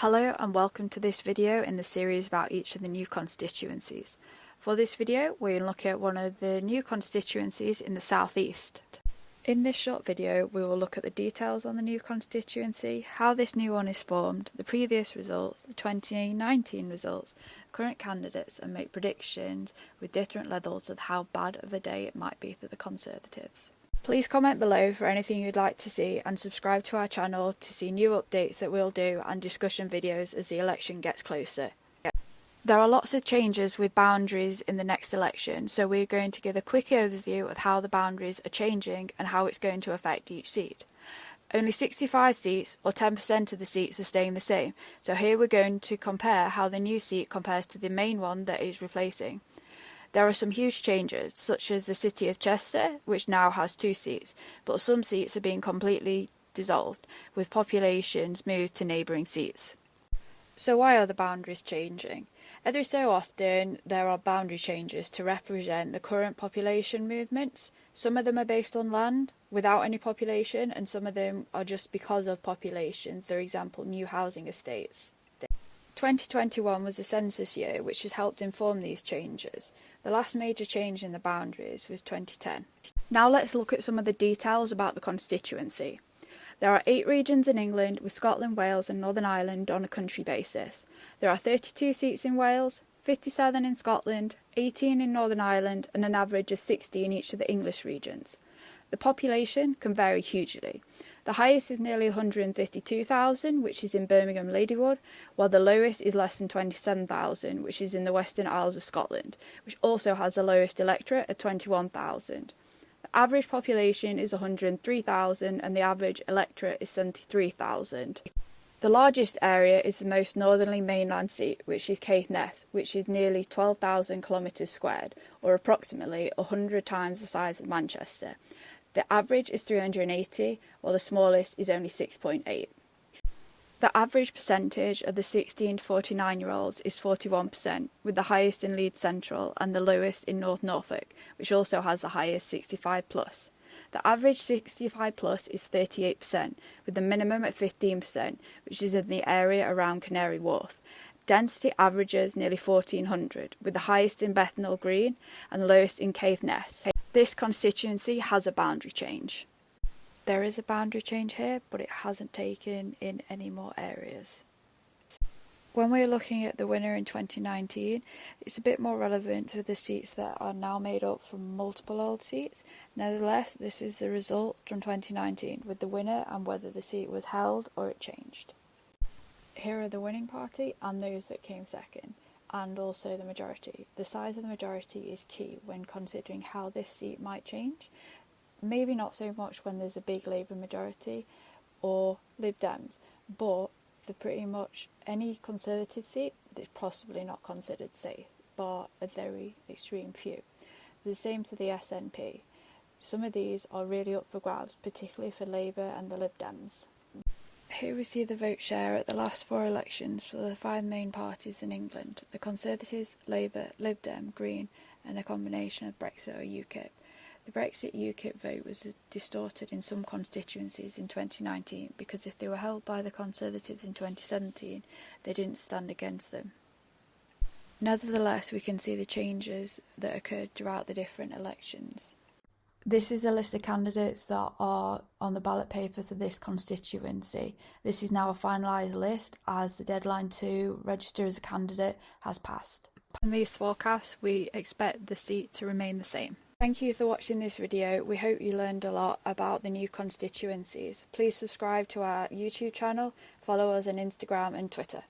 Hello and welcome to this video in the series about each of the new constituencies. For this video we'll look at one of the new constituencies in the southeast. In this short video we will look at the details on the new constituency, how this new one is formed, the previous results, the 2019 results, current candidates, and make predictions with different levels of how bad of a day it might be for the Conservatives. Please comment below for anything you'd like to see and subscribe to our channel to see new updates that we'll do and discussion videos as the election gets closer. There are lots of changes with boundaries in the next election, so we're going to give a quick overview of how the boundaries are changing and how it's going to affect each seat. Only 65 seats, or 10% of the seats, are staying the same, so here we're going to compare how the new seat compares to the main one that is replacing. There are some huge changes, such as the City of Chester, which now has 2 seats, but some seats are being completely dissolved, with populations moved to neighbouring seats. So why are the boundaries changing? Every so often there are boundary changes to represent the current population movements. Some of them are based on land, without any population, and some of them are just because of population, for example new housing estates. 2021 was a census year which has helped inform these changes. The last major change in the boundaries was 2010. Now let's look at some of the details about the constituency. There are 8 regions in England, with Scotland, Wales and Northern Ireland on a country basis. There are 32 seats in Wales, 57 in Scotland, 18 in Northern Ireland and an average of 60 in each of the English regions. The population can vary hugely. The highest is nearly 152,000, which is in Birmingham Ladywood, while the lowest is less than 27,000, which is in the Western Isles of Scotland, which also has the lowest electorate at 21,000. The average population is 103,000 and the average electorate is 73,000. The largest area is the most northerly mainland seat, which is Caithness, which is nearly 12,000 kilometres squared, or approximately 100 times the size of Manchester. The average is 380, while the smallest is only 6.8. The average percentage of the 16 to 49-year-olds is 41%, with the highest in Leeds Central and the lowest in North Norfolk, which also has the highest 65+. The average 65+ is 38%, with the minimum at 15%, which is in the area around Canary Wharf. Density averages nearly 1,400, with the highest in Bethnal Green and the lowest in Caithness. This constituency has a boundary change. There is a boundary change here, but it hasn't taken in any more areas. When we're looking at the winner in 2019, it's a bit more relevant to the seats that are now made up from multiple old seats. Nevertheless, this is the result from 2019, with the winner and whether the seat was held or it changed. Here are the winning party and those that came second, and also the majority. The size of the majority is key when considering how this seat might change. Maybe not so much when there's a big Labour majority or Lib Dems, but for pretty much any Conservative seat, it's possibly not considered safe, bar a very extreme few. The same for the SNP. Some of these are really up for grabs, particularly for Labour and the Lib Dems. Here we see the vote share at the last 4 elections for the 5 main parties in England: the Conservatives, Labour, Lib Dem, Green and a combination of Brexit or UKIP. The Brexit UKIP vote was distorted in some constituencies in 2019 because if they were held by the Conservatives in 2017, they didn't stand against them. Nevertheless, we can see the changes that occurred throughout the different elections. This is a list of candidates that are on the ballot paper for this constituency. This is now a finalised list as the deadline to register as a candidate has passed. In these forecasts, we expect the seat to remain the same. Thank you for watching this video. We hope you learned a lot about the new constituencies. Please subscribe to our YouTube channel, follow us on Instagram and Twitter.